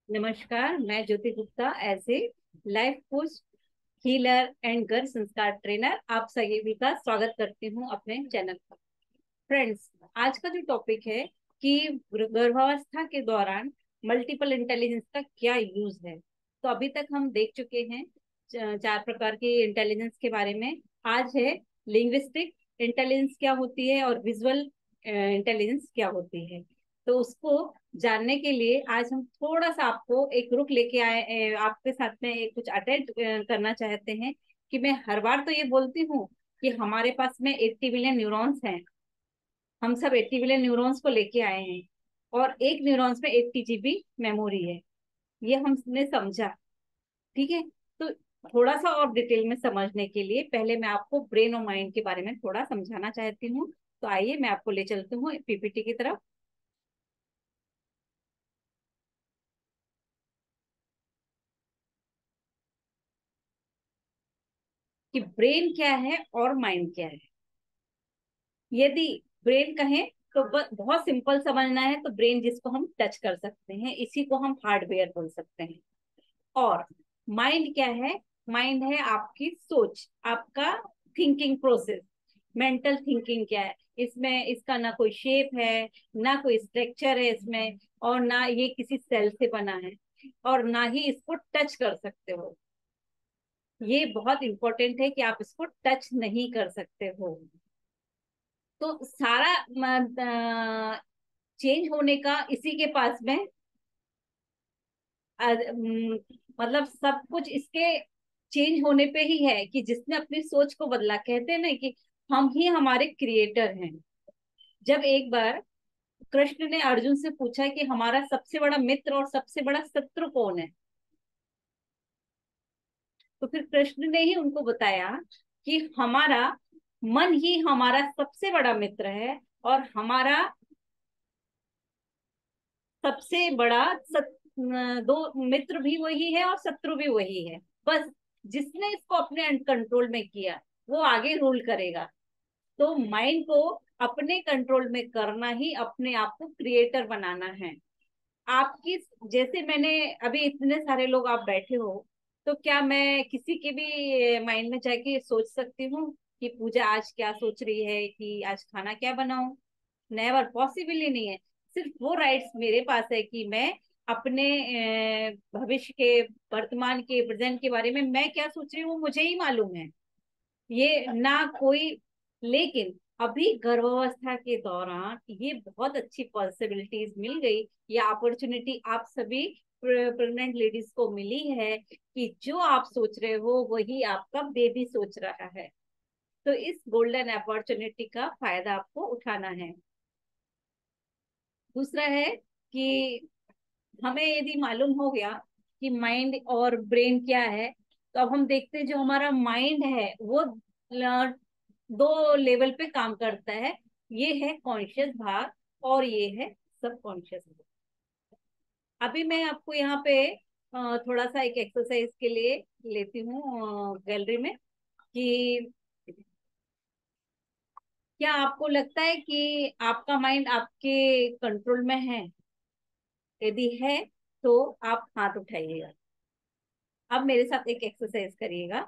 नमस्कार, मैं Jyoti Gupta as a life coach, healer and गर्भ संस्कार ट्रेनर आप सभी का स्वागत करती हूँ अपने चैनल पर। फ्रेंड्स, आज का जो टॉपिक है कि गर्भावस्था के दौरान मल्टीपल इंटेलिजेंस का क्या यूज है। तो अभी तक हम देख चुके हैं चार प्रकार की इंटेलिजेंस के बारे में। आज है लिंग्विस्टिक इंटेलिजेंस क्या होती है और विजुअल इंटेलिजेंस क्या होती है। तो उसको जानने के लिए आज हम थोड़ा सा आपको एक रुक लेके आए, आपके साथ में कुछ अटेंड करना चाहते हैं कि मैं हर बार तो ये बोलती हूँ कि हमारे पास में 80 बिलियन न्यूरॉन्स हैं। हम सब 80 बिलियन न्यूरॉन्स को लेके आए हैं और एक न्यूरॉन्स में 80 GB मेमोरी है। ये हमने समझा, ठीक है। तो थोड़ा सा और डिटेल में समझने के लिए पहले मैं आपको ब्रेन और माइंड के बारे में थोड़ा समझाना चाहती हूँ। तो आइए मैं आपको ले चलती हूँ पीपीटी की तरफ। कि ब्रेन क्या है और माइंड क्या है। यदि ब्रेन कहें तो बहुत सिंपल समझना है तो ब्रेन जिसको हम टच कर सकते हैं इसी को हम हार्डवेयर बोल सकते हैं। और माइंड क्या है? माइंड है आपकी सोच, आपका थिंकिंग प्रोसेस। मेंटल थिंकिंग क्या है? इसमें इसका ना कोई शेप है, ना कोई स्ट्रक्चर है इसमें, और ना ये किसी सेल से बना है, और ना ही इसको टच कर सकते हो। ये बहुत इंपॉर्टेंट है कि आप इसको टच नहीं कर सकते हो। तो सारा चेंज होने का इसी के पास में मतलब सब कुछ इसके चेंज होने पे ही है कि जिसने अपनी सोच को बदला। कहते हैं ना कि हम ही हमारे क्रिएटर हैं। जब एक बार कृष्ण ने अर्जुन से पूछा कि हमारा सबसे बड़ा मित्र और सबसे बड़ा शत्रु कौन है, तो फिर कृष्ण ने ही उनको बताया कि हमारा मन ही हमारा सबसे बड़ा मित्र है, और हमारा सबसे बड़ा दो मित्र भी वही है और शत्रु भी वही है। बस जिसने इसको अपने कंट्रोल में किया वो आगे रूल करेगा। तो माइंड को अपने कंट्रोल में करना ही अपने आप को क्रिएटर बनाना है। आपकी जैसे मैंने अभी इतने सारे लोग आप बैठे हो, तो क्या मैं किसी के भी माइंड में जाके सोच सकती हूँ कि पूजा आज क्या सोच रही है, कि आज खाना क्या बनाऊं? नेवर, पॉसिबल ही नहीं है। सिर्फ वो राइट्स मेरे पास है कि मैं अपने भविष्य के, वर्तमान के, प्रेजेंट के बारे में मैं क्या सोच रही हूँ वो मुझे ही मालूम है। ये ना कोई। लेकिन अभी गर्भावस्था के दौरान ये बहुत अच्छी पॉसिबिलिटीज मिल गई, ये अपॉर्चुनिटी आप सभी प्रेग्नेंट लेडीज को मिली है कि जो आप सोच रहे हो वही आपका बेबी सोच रहा है। तो इस गोल्डन अपॉर्चुनिटी का फायदा आपको उठाना है। दूसरा है कि हमें यदि मालूम हो गया कि माइंड और ब्रेन क्या है, तो अब हम देखते हैं जो हमारा माइंड है वो दो लेवल पे काम करता है। ये है कॉन्शियस भाग और ये है सब कॉन्शियस भाग। अभी मैं आपको यहाँ पे थोड़ा सा एक एक्सरसाइज के लिए लेती हूँ गैलरी में कि क्या आपको लगता है कि आपका माइंड आपके कंट्रोल में है? यदि है तो आप हाथ उठाइएगा। अब मेरे साथ एक एक्सरसाइज करिएगा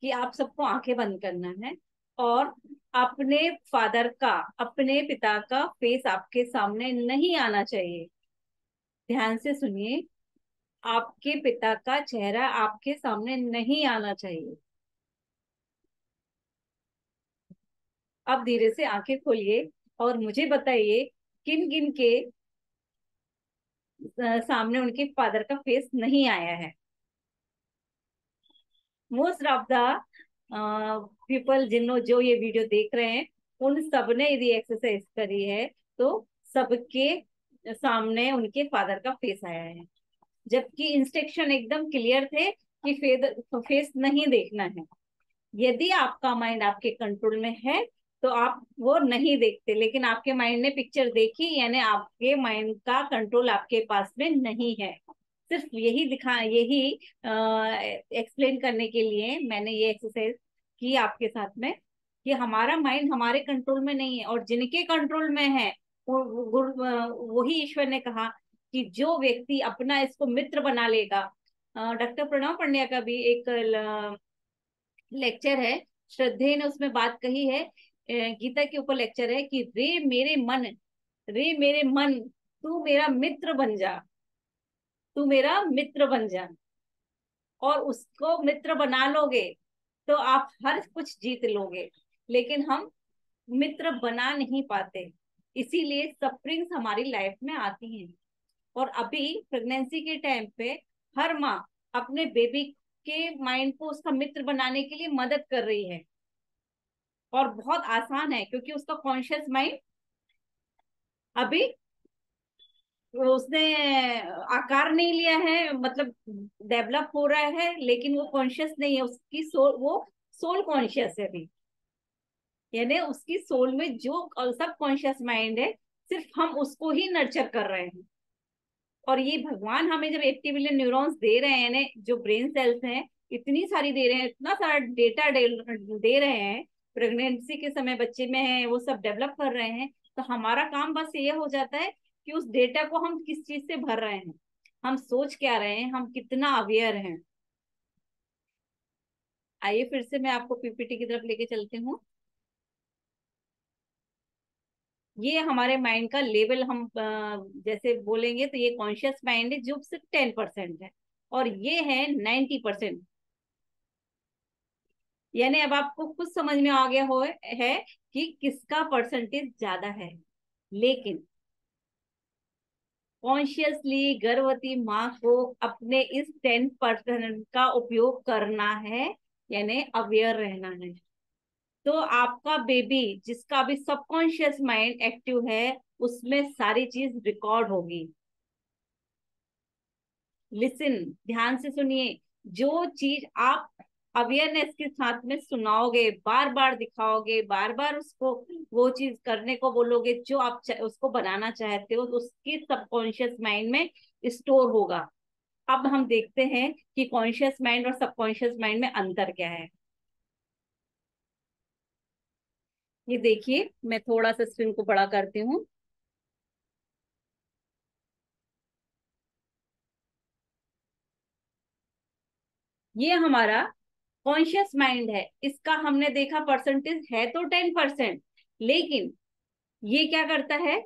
कि आप सबको आंखें बंद करना है और अपने फादर का, अपने पिता का फेस आपके सामने नहीं आना चाहिए। ध्यान से सुनिए, आपके पिता का चेहरा आपके सामने नहीं आना चाहिए। अब धीरे से आंखें खोलिए और मुझे बताइए किन किन के सामने उनके फादर का फेस नहीं आया है। मोस्ट ऑफ द पीपल जिन्हों जो ये वीडियो देख रहे हैं उन सब ने यदि एक्सरसाइज करी है तो सबके सामने उनके फादर का फेस आया है, जबकि इंस्ट्रक्शन एकदम क्लियर थे कि फेस नहीं देखना है। यदि आपका माइंड आपके कंट्रोल में है तो आप वो नहीं देखते, लेकिन आपके माइंड ने पिक्चर देखी यानी आपके माइंड का कंट्रोल आपके पास में नहीं है। सिर्फ यही एक्सप्लेन करने के लिए मैंने ये एक्सरसाइज की आपके साथ में कि हमारा माइंड हमारे कंट्रोल में नहीं है, और जिनके कंट्रोल में है वही ईश्वर ने कहा कि जो व्यक्ति अपना इसको मित्र बना लेगा, डॉक्टर प्रणव पंड्या का भी एक लेक्चर है, श्रद्धेय ने उसमें बात कही है, गीता के ऊपर लेक्चर है कि रे मेरे मन, तू मेरा मित्र बन जा, तू मेरा मित्र बन जा, और उसको मित्र बना लोगे तो आप हर कुछ जीत लोगे। लेकिन हम मित्र बना नहीं पाते, इसीलिए सफरिंग्स हमारी लाइफ में आती हैं। और अभी प्रेगनेंसी के टाइम पे हर माँ अपने बेबी के माइंड को उसका मित्र बनाने के लिए मदद कर रही है, और बहुत आसान है क्योंकि उसका कॉन्शियस माइंड अभी उसने आकार नहीं लिया है, मतलब डेवलप हो रहा है, लेकिन वो कॉन्शियस नहीं है, उसकी सोल, वो सोल कॉन्शियस है अभी। यानी उसकी सोल में जो सब कॉन्शियस माइंड है, सिर्फ हम उसको ही नर्चर कर रहे हैं। और ये भगवान हमें जब 80 बिलियन न्यूरॉन्स दे रहे हैं, जो ब्रेन सेल्स हैं इतनी सारी दे रहे हैं, इतना सारा डेटा दे रहे हैं, प्रेगनेंसी के समय बच्चे में है वो सब डेवलप कर रहे हैं, तो हमारा काम बस ये हो जाता है कि उस डेटा को हम किस चीज से भर रहे हैं, हम सोच क्या रहे हैं, हम कितना अवेयर हैं। आइए फिर से मैं आपको पीपीटी की तरफ लेके चलती हूँ। ये हमारे माइंड का लेवल, हम जैसे बोलेंगे तो ये कॉन्शियस माइंड है जो सिर्फ 10% है, और ये है 90%। यानी अब आपको कुछ समझ में आ गया हो है कि किसका परसेंटेज ज्यादा है। लेकिन कॉन्शियसली गर्भवती माँ को अपने इस 10% का उपयोग करना है, यानी अवेयर रहना है। तो आपका बेबी जिसका भी सबकॉन्शियस माइंड एक्टिव है, उसमें सारी चीज रिकॉर्ड होगी। लिसन, ध्यान से सुनिए, जो चीज आप अवेयरनेस के साथ में सुनाओगे, बार बार दिखाओगे, बार बार उसको वो चीज करने को बोलोगे जो आप उसको बनाना चाहते हो, तो उसके सबकॉन्शियस माइंड में स्टोर होगा। अब हम देखते हैं कि कॉन्शियस माइंड और सबकॉन्शियस माइंड में अंतर क्या है। ये देखिए, मैं थोड़ा सा स्क्रीन को बड़ा करती हूँ। ये हमारा कॉन्शियस माइंड है, इसका हमने देखा परसेंटेज है तो 10%, लेकिन ये क्या करता है,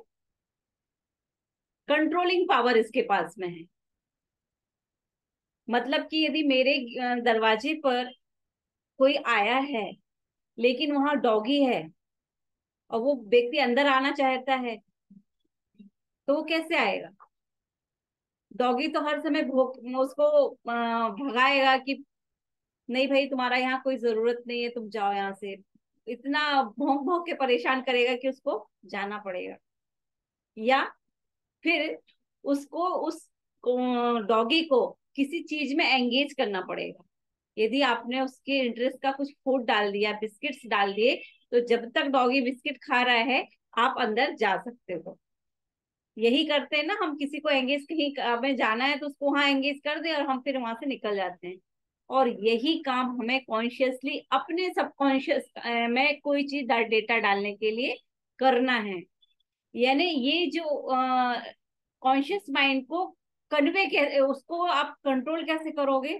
कंट्रोलिंग पावर इसके पास में है। मतलब कि यदि मेरे दरवाजे पर कोई आया है, लेकिन वहां डॉगी है, और वो व्यक्ति अंदर आना चाहता है, तो वो कैसे आएगा? डॉगी तो हर समय भोग उसको भगाएगा कि नहीं भाई, तुम्हारा यहाँ कोई जरूरत नहीं है, तुम जाओ यहाँ से। इतना भौंक भौंक के परेशान करेगा कि उसको जाना पड़ेगा। या फिर उसको, उस डॉगी को किसी चीज में एंगेज करना पड़ेगा। यदि आपने उसके इंटरेस्ट का कुछ फूड डाल दिया, बिस्किट्स डाल दिए, तो जब तक डॉगी बिस्किट खा रहा है आप अंदर जा सकते हो। यही करते हैं ना हम, किसी को एंगेज, कहीं हमें जाना है तो उसको वहां एंगेज कर दे और हम फिर वहां से निकल जाते हैं। और यही काम हमें कॉन्शियसली अपने सबकॉन्शियस में कोई चीज डेटा डालने के लिए करना है। यानी ये जो कॉन्शियस माइंड को कन्वे, उसको आप कंट्रोल कैसे करोगे?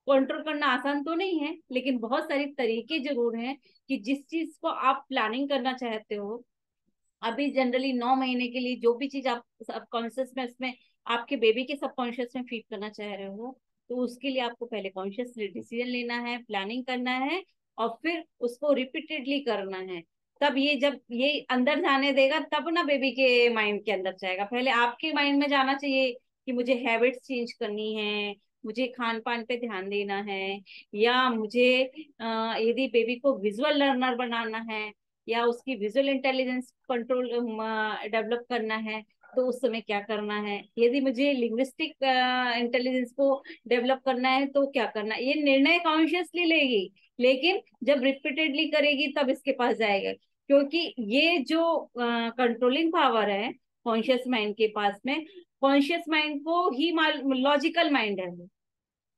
कंट्रोल करना आसान तो नहीं है, लेकिन बहुत सारे तरीके जरूर हैं कि जिस चीज को आप प्लानिंग करना चाहते हो। अभी जनरली 9 महीने के लिए जो भी चीज आप सबकॉन्शियस में, उसमें आपके बेबी के सबकॉन्शियस में फीड करना चाह रहे हो, तो उसके लिए आपको पहले कॉन्शियसली डिसीजन लेना है, प्लानिंग करना है, और फिर उसको रिपीटेडली करना है। तब ये, जब ये अंदर जाने देगा तब ना बेबी के माइंड के अंदर जाएगा। पहले आपके माइंड में जाना चाहिए कि मुझे हैबिट्स चेंज करनी है, मुझे खान पान पे ध्यान देना है, या मुझे यदि बेबी को विजुअल लर्नर बनाना है, या उसकी विजुअल इंटेलिजेंस कंट्रोल डेवलप करना है, तो उस समय क्या करना है। यदि मुझे लिंग्विस्टिक इंटेलिजेंस को डेवलप करना है तो क्या करना है। ये निर्णय कॉन्शियसली लेगी, लेकिन जब रिपीटेडली करेगी तब इसके पास जाएगा। क्योंकि ये जो कंट्रोलिंग पावर है कॉन्शियस माइंड के पास में, कॉन्शियस माइंड को ही लॉजिकल माइंड है वो।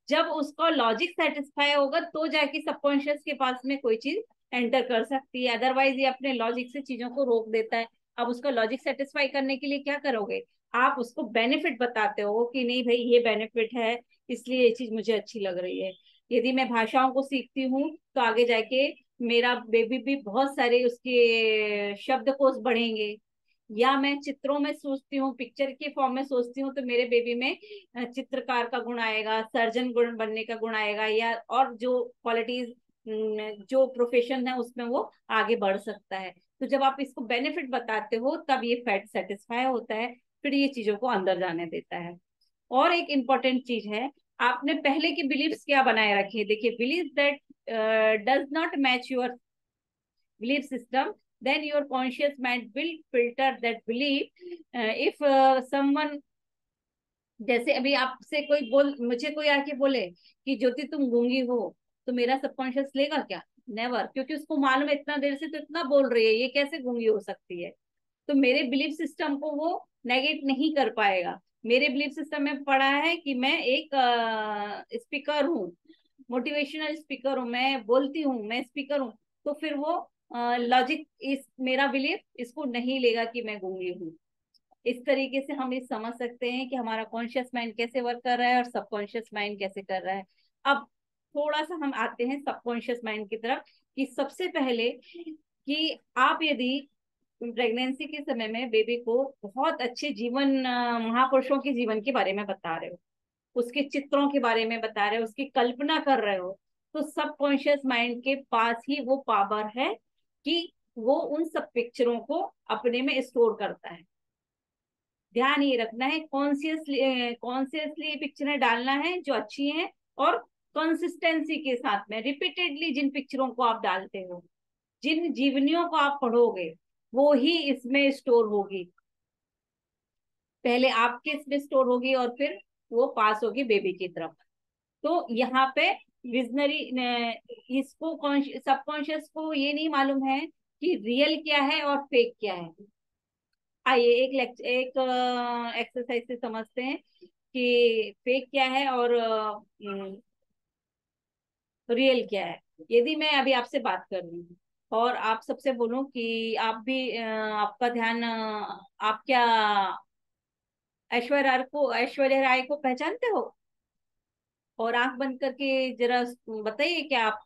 जब उसका लॉजिक सेटिस्फाई होगा तो जाके सबकॉन्शियस के पास में कोई चीज एंटर कर सकती है, अदरवाइज ये अपने लॉजिक से चीजों को रोक देता है। अब उसका लॉजिक सेटिस्फाई करने के लिए क्या करोगे? आप उसको बेनिफिट बताते हो कि नहीं भाई ये बेनिफिट है, इसलिए ये चीज मुझे अच्छी लग रही है। यदि मैं भाषाओं को सीखती हूँ तो आगे जाके मेरा बेबी भी बहुत सारे उसके शब्दकोश बढ़ेंगे। या मैं चित्रों में सोचती हूँ, पिक्चर के फॉर्म में सोचती हूँ, तो मेरे बेबी में चित्रकार का गुण आएगा, सर्जन गुण बनने का गुण आएगा, या और जो क्वालिटीज, जो प्रोफेशन है उसमें वो आगे बढ़ सकता है। तो जब आप इसको बेनिफिट बताते हो तब ये फैट सेटिस्फाई होता है, फिर ये चीजों को अंदर जाने देता है। और एक इम्पॉर्टेंट चीज है, आपने पहले की बिलीफ्स क्या बनाए रखे हैं। देखिए, believe that does not match your belief system, then your conscious mind will filter that belief. If someone, जैसे अभी आपसे कोई बोल, मुझे कोई आके बोले कि ज्योति तुम गूंगी हो, तो मेरा सबकॉन्शियस लेगा क्या? नेवर, क्योंकि उसको मालूम है इतना देर से तो इतना बोल रही है, ये कैसे गूंगी हो सकती है। तो मेरे बिलीफ सिस्टम को वो नेगेट नहीं कर पाएगा। मेरे बिलीफ सिस्टम में पड़ा है कि मैं एक स्पीकर हूँ, मोटिवेशनल स्पीकर हूँ, मैं बोलती हूँ, मैं स्पीकर हूँ। तो फिर वो लॉजिक, इस मेरा बिलीफ इसको नहीं लेगा कि मैं गूंगी हूँ। इस तरीके से हम ये समझ सकते हैं कि हमारा कॉन्शियस माइंड कैसे वर्क कर रहा है और सबकॉन्शियस माइंड कैसे कर रहा है। अब थोड़ा सा हम आते हैं सबकॉन्शियस माइंड की तरफ, कि सबसे पहले कि आप यदि प्रेगनेंसी के समय में बेबी को बहुत अच्छे जीवन, महापुरुषों के जीवन के बारे में बता रहे हो, उसके चित्रों के बारे में बता रहे हो, उसकी कल्पना कर रहे हो, तो सबकॉन्शियस माइंड के पास ही वो पावर है कि वो उन सब पिक्चरों को अपने में स्टोर करता है। ध्यान ये रखना है, कॉन्शियसली कॉन्शियसली पिक्चरें डालना है जो अच्छी हैं, और कंसिस्टेंसी के साथ में रिपीटेडली जिन पिक्चरों को आप डालते हो, जिन जीवनियों को आप पढ़ोगे, वो ही इसमें स्टोर होगी। पहले आपके इसमें स्टोर होगी और फिर वो पास होगी बेबी की तरफ। तो यहाँ पे विजनरी, इसको सबकॉन्शियस को ये नहीं मालूम है कि रियल क्या है और फेक क्या है। आइए एक एक्सरसाइज से समझते हैं कि फेक क्या है और रियल क्या है। यदि मैं अभी आपसे बात कर रही हूँ और आप सबसे बोलूं कि आप भी आपका ध्यान, आप क्या ऐश्वर्या राय को पहचानते हो? और आंख बंद करके जरा बताइए, क्या आप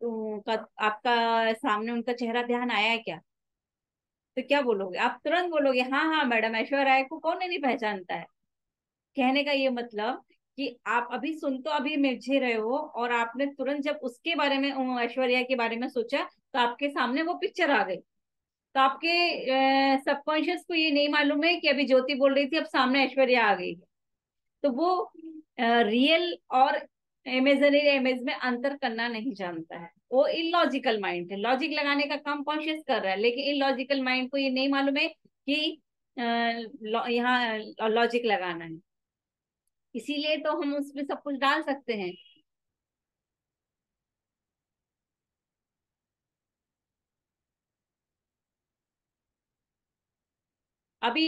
आपका सामने उनका चेहरा ध्यान आया है क्या? तो क्या बोलोगे? आप तुरंत बोलोगे हाँ हाँ मैडम, ऐश्वर्या राय को कौन नहीं पहचानता है। कहने का ये मतलब कि आप अभी सुन तो अभी मुझे रहे हो, और आपने तुरंत जब उसके बारे में, ऐश्वर्या के बारे में सोचा, तो आपके सामने वो पिक्चर आ गई। तो आपके सबकॉन्शियस को ये नहीं मालूम है कि अभी ज्योति बोल रही थी, अब सामने ऐश्वर्या आ गई। तो वो रियल और इमेजिनरी इमेज में अंतर करना नहीं जानता है। वो इलॉजिकल माइंड है, लॉजिक लगाने का काम कॉन्शियस कर रहा है, लेकिन इलॉजिकल माइंड को ये नहीं मालूम है कि यहाँ लॉजिक लगाना है। इसीलिए तो हम उसमें सब कुछ डाल सकते हैं। अभी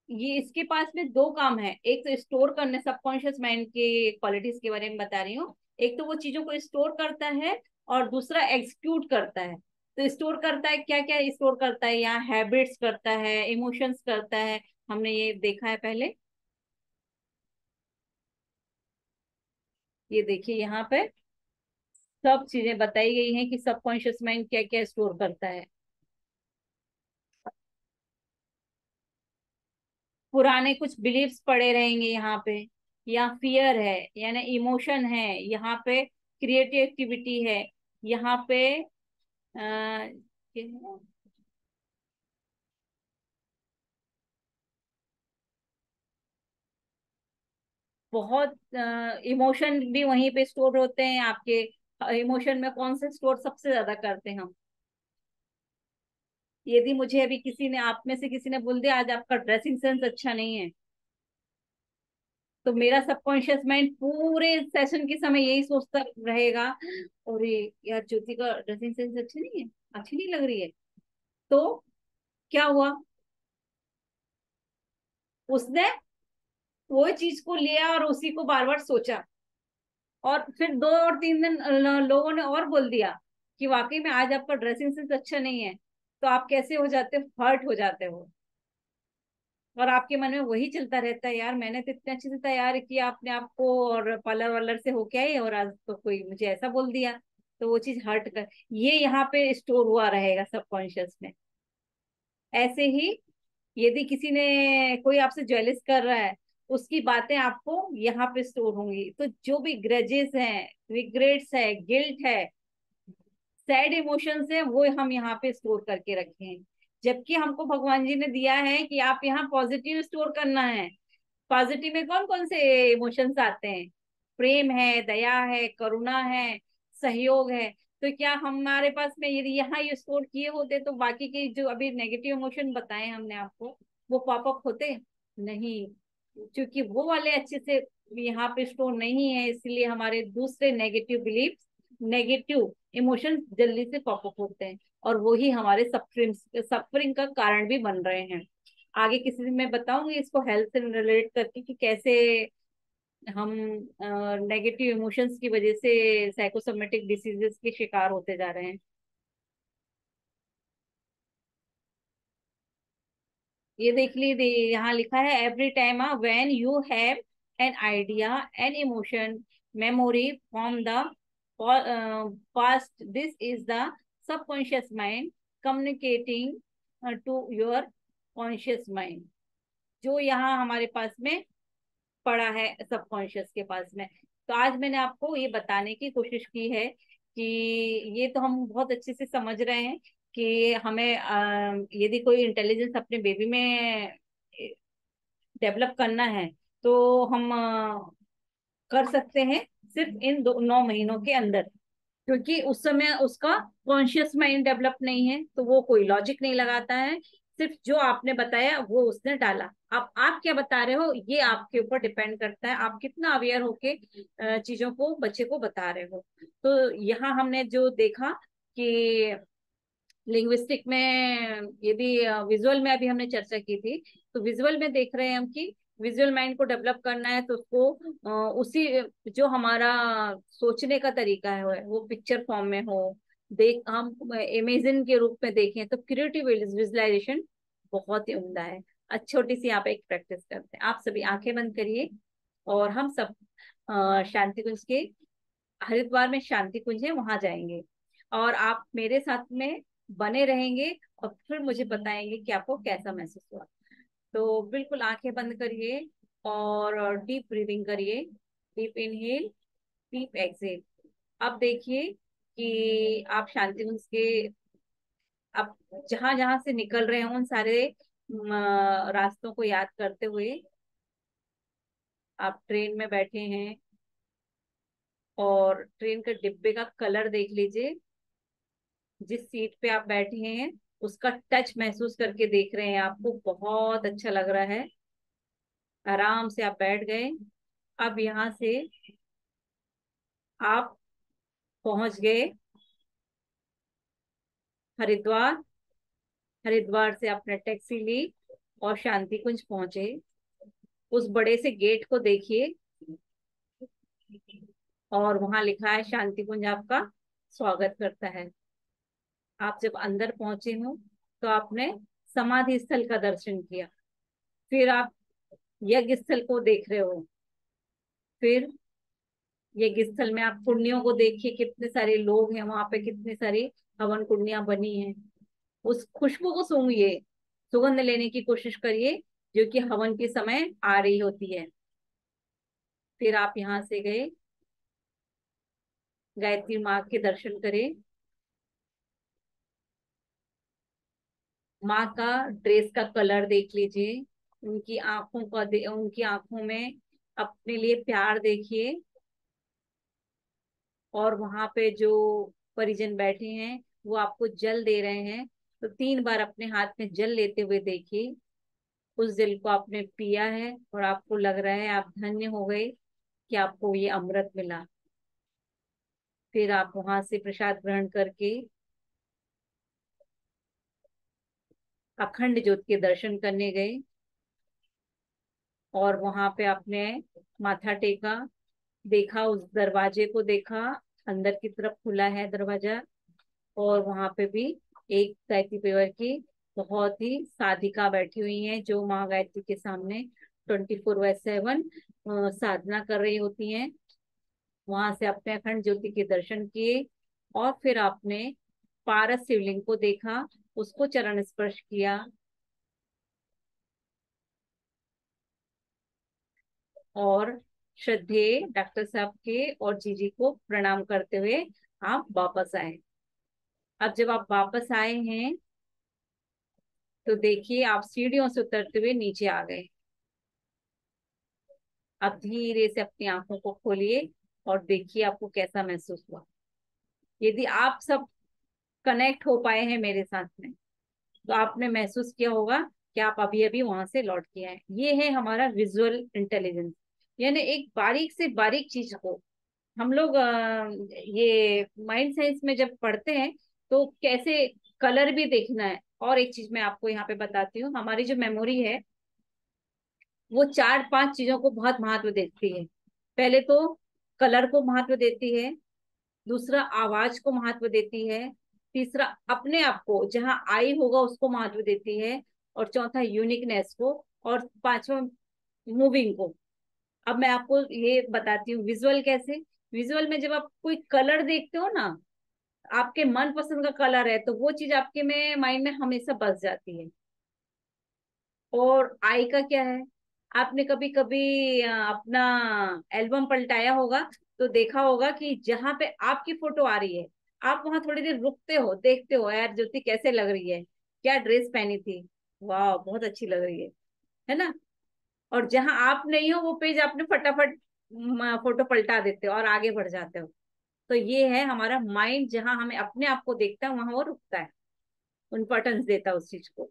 ये इसके पास में दो काम है, एक तो स्टोर करने, सबकॉन्शियस माइंड के क्वालिटीज के बारे में बता रही हूँ। एक तो वो चीजों को स्टोर करता है, और दूसरा एग्जीक्यूट करता है। तो स्टोर करता है, क्या क्या स्टोर करता है? यहाँ हैबिट्स करता है, इमोशंस करता है, हमने ये देखा है पहले। ये देखिए यहाँ पे सब चीजें बताई गई हैं कि सबकॉन्शियस माइंड क्या क्या स्टोर करता है। पुराने कुछ बिलीव्स पड़े रहेंगे यहाँ पे, या फियर है, यानी इमोशन है, यहाँ पे क्रिएटिव एक्टिविटी है, यहाँ पे बहुत इमोशन भी वहीं पे स्टोर होते हैं आपके। इमोशन में कौन से स्टोर सबसे ज्यादा करते हैं हम? यदि मुझे अभी किसी ने, आप में से किसी ने बोल दिया आज आपका ड्रेसिंग सेंस अच्छा नहीं है, तो मेरा सबकॉन्शियस माइंड पूरे सेशन के समय यही सोचता रहेगा, और ये यार ज्योति का ड्रेसिंग सेंस अच्छा नहीं है, अच्छी नहीं लग रही है। तो क्या हुआ? उसने वो चीज को लिया और उसी को बार बार सोचा, और फिर 2 और 3 दिन लोगों ने और बोल दिया कि वाकई में आज आपका ड्रेसिंग सेंस अच्छा नहीं है, तो आप कैसे हो जाते हो? हर्ट हो जाते हो। और आपके मन में वही चलता रहता है, यार मैंने तो इतने अच्छे से तैयार किया अपने आप को, और पार्लर वालर से होके आई और आज तो कोई मुझे ऐसा बोल दिया। तो वो चीज हर्ट कर, ये यहाँ पे स्टोर हुआ रहेगा सबकॉन्शियस में। ऐसे ही यदि किसी ने, कोई आपसे जेलस कर रहा है, उसकी बातें आपको यहाँ पे स्टोर होंगी। तो जो भी ग्रजेस हैं, रिग्रेट्स है, गिल्ट है, सैड इमोशंस है, वो हम यहाँ पे स्टोर करके रखे हैं। जबकि हमको भगवान जी ने दिया है कि आप यहाँ पॉजिटिव स्टोर करना है। पॉजिटिव में कौन कौन से इमोशंस आते हैं? प्रेम है, दया है, करुणा है, सहयोग है। तो क्या हमारे पास में यदि यहाँ ये स्टोर किए होते तो बाकी के जो अभी नेगेटिव इमोशन बताए हमने आपको, वो पॉपअप होते नहीं। क्योंकि वो वाले अच्छे से यहाँ पे स्टोर नहीं है, इसलिए हमारे दूसरे नेगेटिव बिलीफ, नेगेटिव इमोशन जल्दी से पॉपअप होते हैं, और वो ही हमारे सफरिंग सफरिंग का कारण भी बन रहे हैं। आगे किसी दिन मैं बताऊंगी इसको हेल्थ से रिलेट करके कि कैसे हम नेगेटिव इमोशंस की वजह से साइकोसोमेटिक डिसीजेस के शिकार होते जा रहे हैं। ये देख लीजिए, यहाँ लिखा है every time when you have an idea, an emotion, memory from the past, this is the subconscious mind communicating to your conscious mind. जो यहाँ हमारे पास में पड़ा है सबकॉन्शियस के पास में। तो आज मैंने आपको ये बताने की कोशिश की है कि ये तो हम बहुत अच्छे से समझ रहे हैं कि हमें यदि कोई इंटेलिजेंस अपने बेबी में डेवलप करना है, तो हम कर सकते हैं सिर्फ इन 9 महीनों के अंदर। क्योंकि उस समय उसका कॉन्शियस माइंड डेवलप नहीं है, तो वो कोई लॉजिक नहीं लगाता है। सिर्फ जो आपने बताया वो उसने डाला। अब आप क्या बता रहे हो ये आपके ऊपर डिपेंड करता है, आप कितना अवेयर होके चीजों को बच्चे को बता रहे हो। तो यहाँ हमने जो देखा कि लिंग्विस्टिक में, यदि विजुअल में अभी हमने चर्चा की थी, तो विजुअल में देख रहे हैं हम कि विजुअल माइंड को डेवलप करना है तो उसको उसी, जो हमारा सोचने का तरीका है वो पिक्चर फॉर्म में हो, देख हम इमेजिन के रूप में देखें, तो क्रिएटिव विजुअलाइजेशन बहुत ही उम्दा है। छोटी सी यहाँ पे एक प्रैक्टिस करते हैं। आप सभी आंखें बंद करिए और हम सब शांति कुंज के, हरिद्वार में शांति कुंज है वहां जाएंगे, और आप मेरे साथ में बने रहेंगे और फिर मुझे बताएंगे कि आपको कैसा महसूस हुआ। तो बिल्कुल आंखें बंद करिए और डीप ब्रीदिंग करिए। Deep inhale, deep exhale. अब देखिए कि आप शांति कुंज के, आप जहां जहां से निकल रहे हैं उन सारे रास्तों को याद करते हुए, आप ट्रेन में बैठे हैं और ट्रेन के डिब्बे का कलर देख लीजिए। जिस सीट पे आप बैठे हैं उसका टच महसूस करके देख रहे हैं, आपको बहुत अच्छा लग रहा है। आराम से आप बैठ गए। अब यहाँ से आप पहुंच गए हरिद्वार। हरिद्वार से आपने टैक्सी ली और शांति कुंज पहुंचे। उस बड़े से गेट को देखिए और वहां लिखा है शांति कुंज आपका स्वागत करता है। आप जब अंदर पहुंचे हो तो आपने समाधि स्थल का दर्शन किया। फिर आप यज्ञ स्थल को देख रहे हो। फिर यज्ञ स्थल में आप कुंडियों को देखिए, कितने सारे लोग हैं वहां पे, कितनी सारी हवन कुंडियां बनी हैं। उस खुशबू को सूंघिए, सुगंध लेने की कोशिश करिए, जो कि हवन के समय आ रही होती है। फिर आप यहाँ से गए, गायत्री माँ के दर्शन करें। माँ का ड्रेस का कलर देख लीजिए, उनकी आंखों का उनकी आंखों में अपने लिए प्यार देखिए। और वहां पे जो परिजन बैठे हैं वो आपको जल दे रहे हैं, तो 3 बार अपने हाथ में जल लेते हुए देखिए। उस जल को आपने पिया है और आपको लग रहा है आप धन्य हो गए कि आपको ये अमृत मिला। फिर आप वहां से प्रसाद ग्रहण करके अखंड ज्योत के दर्शन करने गए, और वहां पे आपने माथा टेका, देखा उस दरवाजे को देखा, अंदर की तरफ खुला है दरवाजा, और वहां पे भी एक गायत्री परिवार की बहुत ही साधिका बैठी हुई हैं जो माँ गायत्री के सामने 24/7 साधना कर रही होती हैं। वहां से अपने अखंड ज्योति के दर्शन किए और फिर आपने पारस शिवलिंग को देखा, उसको चरण स्पर्श किया और श्रद्धेय डॉक्टर साहब के और जीजी को प्रणाम करते हुए आप वापस आए। अब जब आप वापस आए हैं तो देखिए आप सीढ़ियों से उतरते हुए नीचे आ गए। अब धीरे से अपनी आंखों को खोलिए और देखिए आपको कैसा महसूस हुआ। यदि आप सब कनेक्ट हो पाए हैं मेरे साथ में तो आपने महसूस किया होगा कि आप अभी अभी वहां से लौट के आए। ये है हमारा विजुअल इंटेलिजेंस, यानी एक बारीक से बारीक चीज को हम लोग ये माइंड साइंस में जब पढ़ते हैं तो कैसे कलर भी देखना है। और एक चीज मैं आपको यहाँ पे बताती हूँ, हमारी जो मेमोरी है वो 4-5 चीजों को बहुत महत्व देती है। पहले तो कलर को महत्व देती है, दूसरा आवाज को महत्व देती है, तीसरा अपने आप को जहाँ आई होगा उसको महत्व देती है, और चौथा यूनिकनेस को, और पांचवा मूविंग को। अब मैं आपको ये बताती हूँ विजुअल कैसे। विजुअल में जब आप कोई कलर देखते हो ना, आपके मन पसंद का कलर है तो वो चीज आपके में माइंड में हमेशा बस जाती है। और आई का क्या है, आपने कभी कभी अपना एल्बम पलटाया होगा तो देखा होगा कि जहां पे आपकी फोटो आ रही है आप वहां थोड़ी देर रुकते हो, देखते हो यार ज्योति कैसे लग रही है, क्या ड्रेस पहनी थी, वाह बहुत अच्छी लग रही है ना। और जहां आप नहीं हो वो पेज आपने फटाफट फोटो पलटा देते हो और आगे बढ़ जाते हो। तो ये है हमारा माइंड, जहां हमें अपने आप को देखता है वहां वो रुकता है, इम्पोर्टेंस देता है उस चीज को।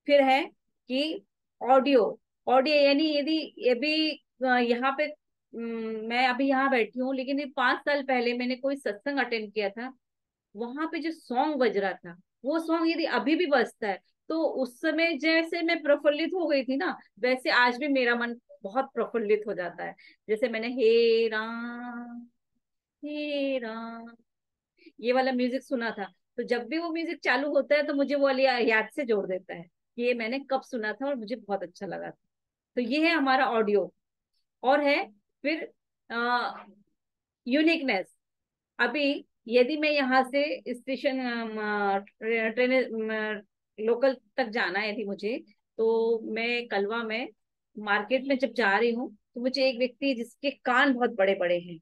फिर है कि ऑडियो। ऑडियो यानी यदि ये भी यहाँ पे मैं अभी यहाँ बैठी हूँ लेकिन ये 5 साल पहले मैंने कोई सत्संग अटेंड किया था, वहां पे जो सॉन्ग बज रहा था वो सॉन्ग यदि अभी भी बजता है तो उस समय जैसे मैं प्रफुल्लित हो गई थी ना, वैसे आज भी मेरा मन बहुत प्रफुल्लित हो जाता है। जैसे मैंने हे राम ये वाला म्यूजिक सुना था, तो जब भी वो म्यूजिक चालू होता है तो मुझे वो वाली याद से जोड़ देता है कि ये मैंने कब सुना था और मुझे बहुत अच्छा लगा था। तो ये है हमारा ऑडियो। और है फिर यूनिकनेस। अभी यदि मैं यहाँ से स्टेशन ट्रेन लोकल तक जाना है यदि मुझे, तो मैं कलवा में मार्केट में जब जा रही हूँ तो मुझे एक व्यक्ति जिसके कान बहुत बड़े बड़े हैं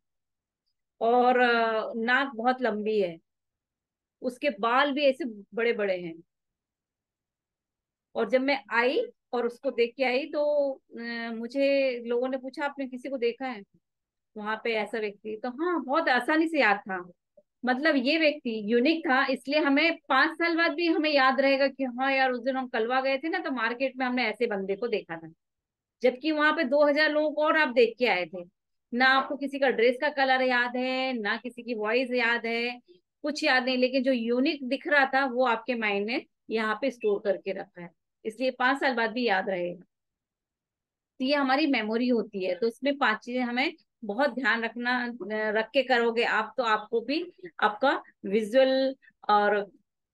और नाक बहुत लंबी है, उसके बाल भी ऐसे बड़े बड़े हैं। और जब मैं आई और उसको देख के आई तो मुझे लोगों ने पूछा आपने किसी को देखा है वहां पे ऐसा व्यक्ति, तो हाँ बहुत आसानी से याद था। मतलब ये व्यक्ति यूनिक था, इसलिए हमें 5 साल बाद भी हमें याद रहेगा कि हाँ यार उस दिन हम कलवा गए थे ना तो मार्केट में हमने ऐसे बंदे को देखा था। जबकि वहां पे 2,000 लोगों को और आप देख के आए थे। ना आपको किसी का ड्रेस का कलर याद है, ना किसी की वॉइस याद है, कुछ याद नहीं, लेकिन जो यूनिक दिख रहा था वो आपके माइंड में यहाँ पे स्टोर करके रखा है, इसलिए 5 साल बाद भी याद रहेगा। तो ये हमारी मेमोरी होती है, तो इसमें 5 चीजें हमें बहुत ध्यान रखना, रख के करोगे आप तो आपको भी आपका विजुअल और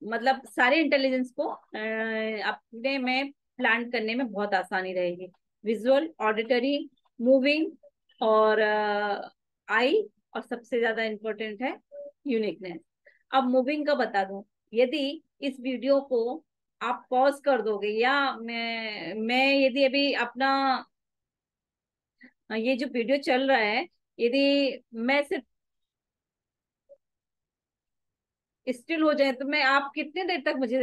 मतलब सारे इंटेलिजेंस को अपने में प्लान करने में बहुत आसानी रहेगी। विजुअल, ऑडिटरी, मूविंग और आई, और सबसे ज्यादा इम्पोर्टेंट है यूनिकनेस। अब मूविंग का बता दूं, यदि इस वीडियो को आप पॉज कर दोगे या मैं यदि अभी अपना ये जो वीडियो चल रहा है, यदि मैं सिर्फ स्टिल हो जाए तो मैं आप कितने देर तक मुझे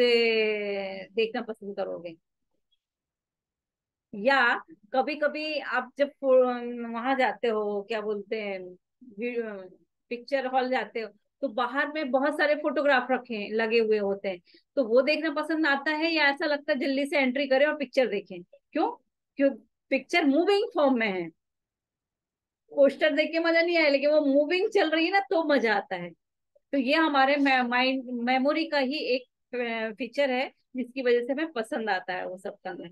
देखना पसंद करोगे। या कभी कभी आप जब वहां जाते हो क्या बोलते हैं पिक्चर हॉल जाते हो तो बाहर में बहुत सारे फोटोग्राफ रखे लगे हुए होते हैं, तो वो देखना पसंद आता है या ऐसा लगता है जल्दी से एंट्री करें और पिक्चर देखें। क्यों? क्यों? पिक्चर मूविंग फॉर्म में है, पोस्टर देख के मजा नहीं आया, लेकिन वो मूविंग चल रही है ना तो मजा आता है। तो ये हमारे माइंड मेमोरी का ही एक फीचर है जिसकी वजह से हमें पसंद आता है वो सब करना।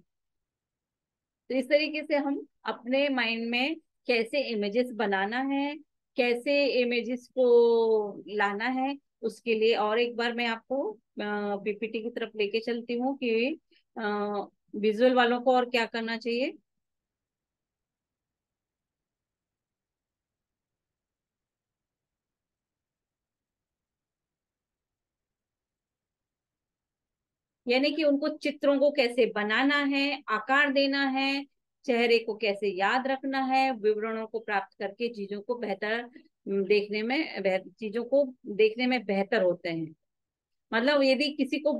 तो इस तरीके से हम अपने माइंड में कैसे इमेजेस बनाना है, कैसे इमेजेस को लाना है, उसके लिए और एक बार मैं आपको पीपीटी की तरफ लेके चलती हूँ कि विजुअल वालों को और क्या करना चाहिए। यानी कि उनको चित्रों को कैसे बनाना है, आकार देना है, चेहरे को कैसे याद रखना है, विवरणों को प्राप्त करके चीजों को बेहतर देखने में चीजों को देखने में बेहतर होते हैं। मतलब यदि किसी को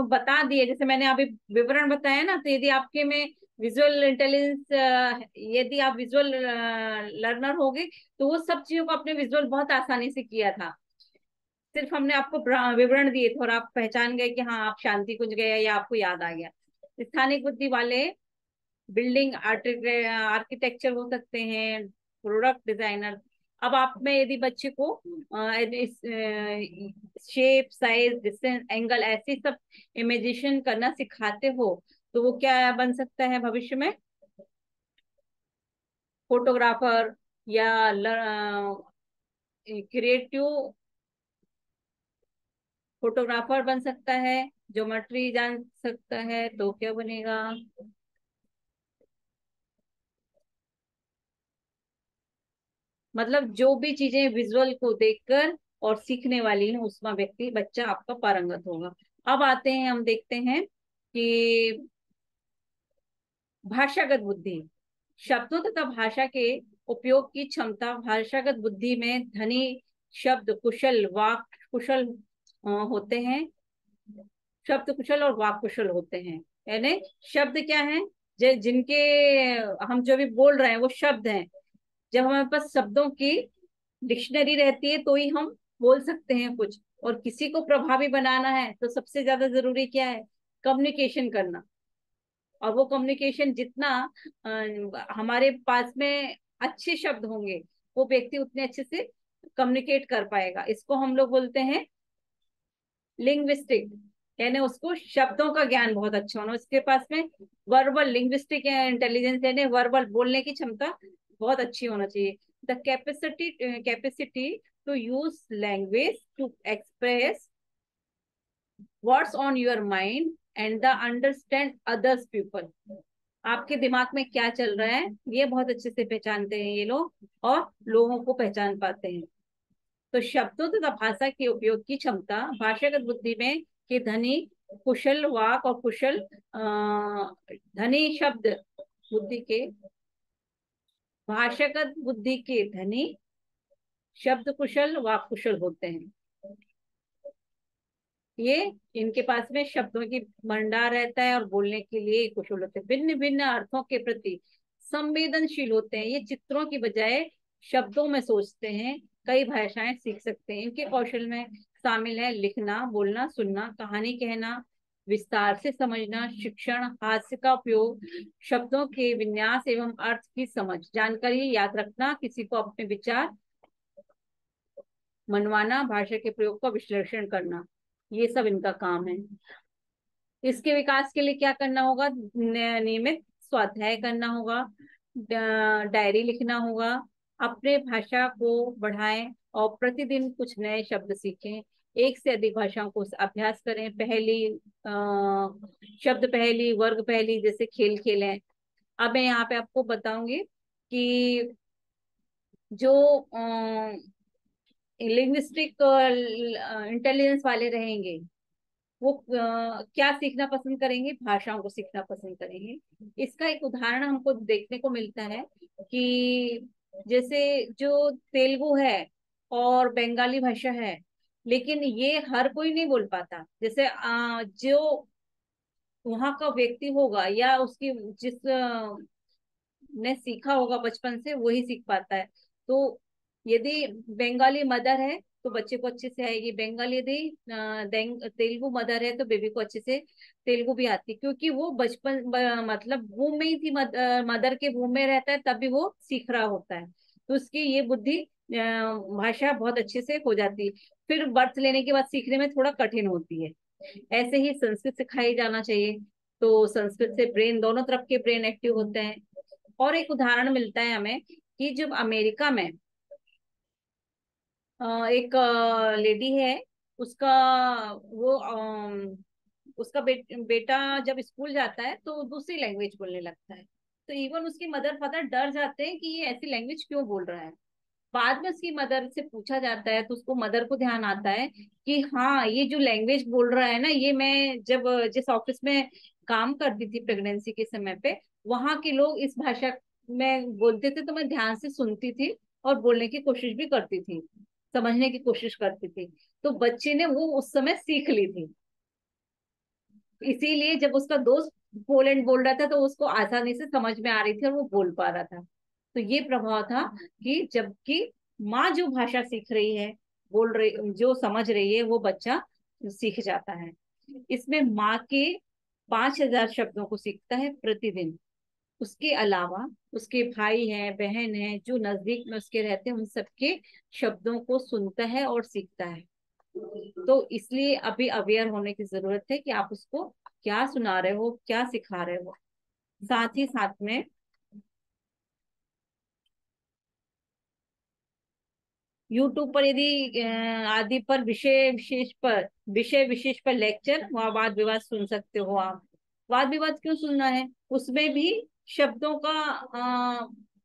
बता दिए, जैसे मैंने अभी विवरण बताया ना, तो यदि आपके में विजुअल इंटेलिजेंस, यदि आप विजुअल लर्नर होगे, तो वो सब चीजों को आपने विजुअल बहुत आसानी से किया था। सिर्फ हमने आपको विवरण दिए थे और आप पहचान गए कि हाँ आप शांति कुंज गए या आपको याद आ गया। स्थानिक बुद्धि वाले बिल्डिंग आर्किटेक्चर हो सकते हैं, प्रोडक्ट डिजाइनर। अब आप में यदि बच्चे को शेप, साइज, डिस्टेंस, एंगल ऐसी सब इमेजिनेशन करना सिखाते हो, तो वो क्या बन सकता है भविष्य में? फोटोग्राफर या क्रिएटिव फोटोग्राफर बन सकता है, ज्योमेट्री जान सकता है, तो क्या बनेगा? मतलब जो भी चीजें विजुअल को देखकर और सीखने वाली हैं, उसमें व्यक्ति बच्चा आपका पारंगत होगा। अब आते हैं, हम देखते हैं कि भाषागत बुद्धि, शब्दों तथा भाषा के उपयोग की क्षमता भाषागत बुद्धि में धनी, शब्द कुशल, वाक कुशल होते हैं। शब्द कुशल और वाक कुशल होते हैं। यानी शब्द क्या है, जिनके हम जो भी बोल रहे हैं वो शब्द हैं। जब हमारे पास शब्दों की डिक्शनरी रहती है तो ही हम बोल सकते हैं कुछ। और किसी को प्रभावी बनाना है तो सबसे ज्यादा जरूरी क्या है? कम्युनिकेशन करना। और वो कम्युनिकेशन जितना हमारे पास में अच्छे शब्द होंगे, वो व्यक्ति उतने अच्छे से कम्युनिकेट कर पाएगा। इसको हम लोग बोलते हैं लिंग्विस्टिक। यानी उसको शब्दों का ज्ञान बहुत अच्छा होना, उसके पास में वर्बल लिंग्विस्टिक इंटेलिजेंस यानी वर्बल बोलने की क्षमता बहुत अच्छी होना चाहिए। The capacity capacity to use language to express what's on your mind and the understand others people. आपके दिमाग में क्या चल रहा है, ये बहुत अच्छे से पहचानते हैं ये लोग, और लोगों को पहचान पाते हैं। तो शब्दों तथा भाषा के उपयोग की क्षमता भाषागत बुद्धि में के धनी, कुशल वाक और कुशल धनी शब्द बुद्धि के भाषागत बुद्धि के धनी, शब्द कुशल वाक कुशल होते हैं। ये इनके पास में शब्दों की भंडार रहता है और बोलने के लिए कुशल होते हैं। भिन्न भिन्न अर्थों के प्रति संवेदनशील होते हैं। ये चित्रों की बजाय शब्दों में सोचते हैं। कई भाषाएं सीख सकते हैं। इनके कौशल में शामिल है लिखना, बोलना, सुनना, कहानी कहना, विस्तार से समझना, शिक्षण, हास्य का उपयोग, शब्दों के विन्यास एवं अर्थ की समझ, जानकारी याद रखना, किसी को अपने विचार मनवाना, भाषा के प्रयोग का विश्लेषण करना, ये सब इनका काम है। इसके विकास के लिए क्या करना होगा? नियमित स्वाध्याय करना होगा, डायरी लिखना होगा, अपने भाषा को बढ़ाएं और प्रतिदिन कुछ नए शब्द सीखें। एक से अधिक भाषाओं को अभ्यास करें। पहली शब्द पहली, वर्ग पहली, जैसे खेल खेलें। अब मैं यहाँ पे आपको बताऊंगी कि जो लिंग्विस्टिक इंटेलिजेंस वाले रहेंगे, वो क्या सीखना पसंद करेंगे? भाषाओं को सीखना पसंद करेंगे। इसका एक उदाहरण हमको देखने को मिलता है कि जैसे जो तेलुगु है और बंगाली भाषा है, लेकिन ये हर कोई नहीं बोल पाता। जैसे जो वहां का व्यक्ति होगा या उसकी जिस ने सीखा होगा बचपन से, वही सीख पाता है। तो यदि बंगाली मदर है तो बच्चे को अच्छे से आएगी बंगाली। यदि तेलुगु मदर है तो बेबी को अच्छे से तेलुगु भी आती, क्योंकि वो बचपन मतलब वूम में ही थी, मदर के वूम में रहता है तब भी वो सीख रहा होता है। तो उसकी ये बुद्धि भाषा बहुत अच्छे से हो जाती है। फिर बर्थ लेने के बाद सीखने में थोड़ा कठिन होती है। ऐसे ही संस्कृत सिखाई जाना चाहिए। तो संस्कृत से ब्रेन, दोनों तरफ के ब्रेन एक्टिव होते हैं। और एक उदाहरण मिलता है हमें कि जब अमेरिका में एक लेडी है, उसका वो उसका बेटा जब स्कूल जाता है तो दूसरी लैंग्वेज बोलने लगता है। तो इवन उसकी मदर फादर डर जाते हैं कि ये ऐसी लैंग्वेज क्यों बोल रहा है। बाद में उसकी मदर से पूछा जाता है तो उसको मदर को ध्यान आता है कि हाँ, ये जो लैंग्वेज बोल रहा है ना, ये मैं जब जिस ऑफिस में काम करती थी प्रेगनेंसी के समय पे, वहां के लोग इस भाषा में बोलते थे तो मैं ध्यान से सुनती थी और बोलने की कोशिश भी करती थी, समझने की कोशिश करती थी। तो बच्चे ने वो उस समय सीख ली थी। इसीलिए जब उसका दोस्त पोलैंड बोल रहा था तो उसको आसानी से समझ में आ रही थी और वो बोल पा रहा था। तो ये प्रभाव था कि जबकि माँ जो भाषा सीख रही है, बोल रही, जो समझ रही है, वो बच्चा सीख जाता है। इसमें माँ के 5,000 शब्दों को सीखता है प्रतिदिन। उसके अलावा उसके भाई हैं, बहन हैं, जो नजदीक में उसके रहते हैं, उन सबके शब्दों को सुनता है और सीखता है। तो इसलिए अभी अवेयर होने की जरूरत है कि आप उसको क्या सुना रहे हो, क्या सिखा रहे हो। साथ ही साथ में यूट्यूब पर यदि आदि पर विषय विशेष पर लेक्चर व वाद विवाद सुन सकते हो आप। वाद विवाद क्यों सुनना है? उसमें भी शब्दों का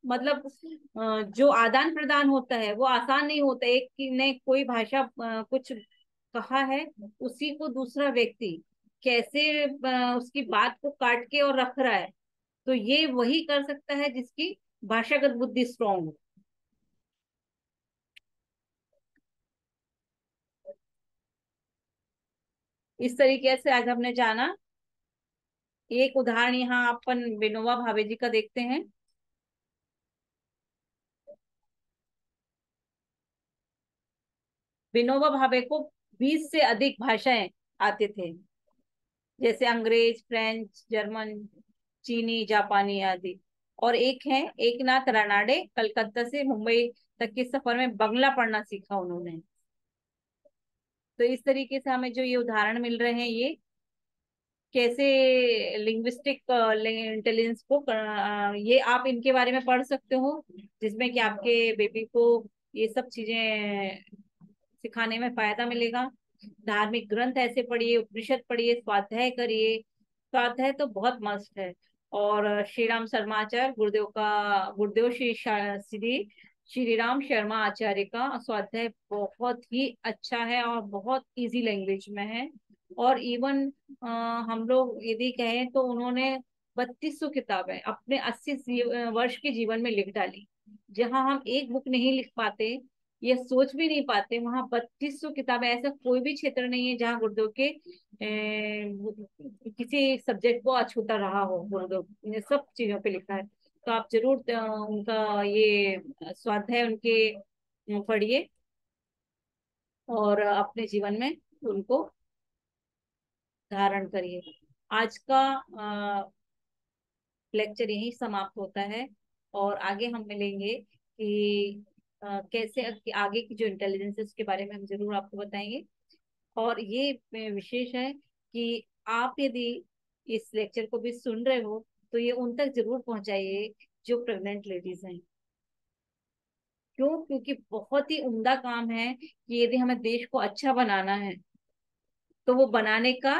मतलब जो आदान प्रदान होता है वो आसान नहीं होता। एक ने कोई भाषा कुछ कहा है, उसी को दूसरा व्यक्ति कैसे उसकी बात को काट के और रख रहा है। तो ये वही कर सकता है जिसकी भाषागत बुद्धि स्ट्रांग हो। इस तरीके से आज हमने जाना। एक उदाहरण यहाँ अपन विनोबा भावे जी का देखते हैं। विनोबा भावे को 20 से अधिक भाषाएं आते थे, जैसे अंग्रेज, फ्रेंच, जर्मन, चीनी, जापानी आदि। और एक है एकनाथ रानाडे, कलकत्ता से मुंबई तक के सफर में बंगला पढ़ना सीखा उन्होंने। तो इस तरीके से हमें जो ये उदाहरण मिल रहे हैं, ये कैसे लिंग्विस्टिक इंटेलिजेंस को ये आप इनके बारे में पढ़ सकते हो, जिसमें कि आपके बेबी को ये सब चीजें सिखाने में फायदा मिलेगा। धार्मिक ग्रंथ ऐसे पढ़िए, उपनिषद पढ़िए, स्वाध्याय करिए। स्वाध्याय तो बहुत मस्त है। और श्री राम शर्माचार्य गुरुदेव श्री श्री राम शर्मा आचार्य का स्वाध्याय बहुत ही अच्छा है और बहुत इजी लैंग्वेज में है। और इवन हम लोग यदि कहें तो उन्होंने 3200 किताबें अपने 80 वर्ष के जीवन में लिख डाली। जहां हम एक बुक नहीं लिख पाते, ये सोच भी नहीं पाते, वहां 3200 किताबें। ऐसा कोई भी क्षेत्र नहीं है जहाँ गुरुदेव के किसी सब्जेक्ट को अछूता रहा हो। गुरुदेव ने सब चीजों पे लिखा है। तो आप जरूर उनका ये स्वाध्याय उनके पढ़िए और अपने जीवन में उनको धारण करिए। आज का लेक्चर यही समाप्त होता है। और आगे हम मिलेंगे कि कैसे आगे की जो इंटेलिजेंस है उसके बारे में हम जरूर आपको बताएंगे। और ये विशेष है कि आप यदि इस लेक्चर को भी सुन रहे हो तो ये उन तक जरूर पहुंचाइए जो प्रेग्नेंट लेडीज हैं। क्यों? क्योंकि बहुत ही उम्दा काम है कि यदि हमें देश को अच्छा बनाना है तो वो बनाने का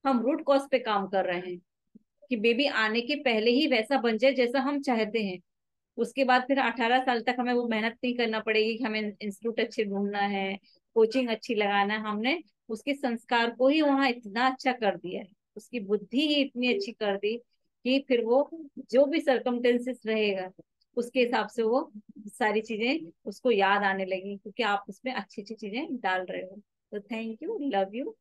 हम रूट कॉज पे काम कर रहे हैं कि बेबी आने के पहले ही वैसा बन जाए जैसा हम चाहते हैं। उसके बाद फिर 18 साल तक हमें वो मेहनत नहीं करना पड़ेगी कि हमें इंस्टीट्यूट अच्छे ढूंढना है, कोचिंग अच्छी लगाना है। हमने उसके संस्कार को ही वहां इतना अच्छा कर दिया है, उसकी बुद्धि ही इतनी अच्छी कर दी कि फिर वो जो भी सरकमटेंसेस रहेगा उसके हिसाब से वो सारी चीजें उसको याद आने लगी, क्योंकि आप उसमें अच्छी अच्छी चीजें डाल रहे हो। तो थैंक यू, लव यू।